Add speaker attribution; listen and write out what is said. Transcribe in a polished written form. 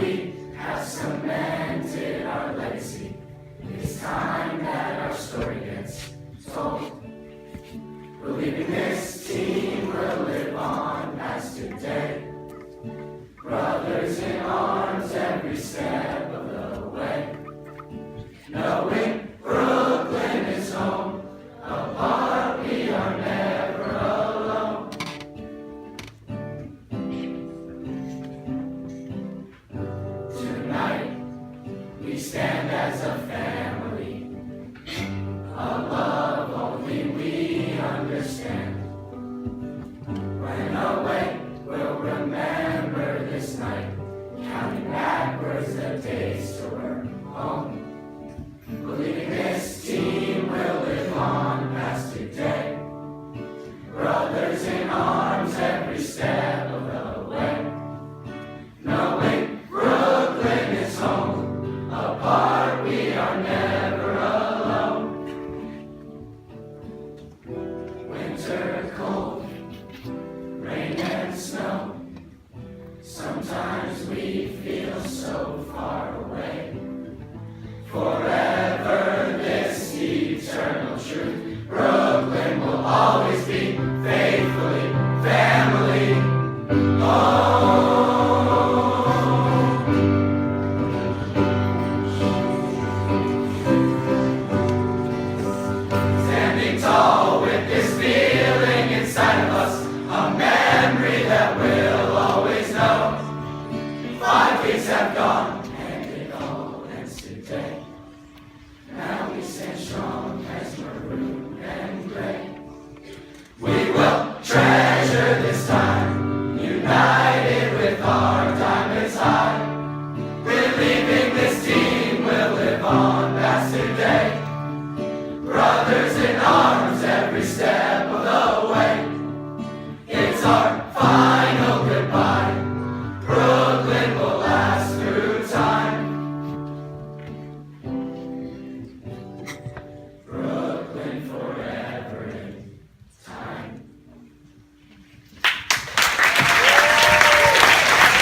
Speaker 1: we have cemented our legacy. It's time that our story gets told. Believing this team will live on past today. Brothers in arms every step of the way. Knowing Brooklyn is home, apart we are never alone. Tonight we stand as a family, a love only we understand. When awake we'll remember this night, counting backwards the days toward home. Believing this team will live on past today. Brothers in arms every step of the way. Knowing Brooklyn is home, apart we are never alone. Winter cold, rain and snow, sometimes we feel so far away. Forever this eternal truth, Brooklyn will always be faithfully family. Oh. Standing tall with this feeling inside of us, a memory that we'll always know. 5 weeks have gone,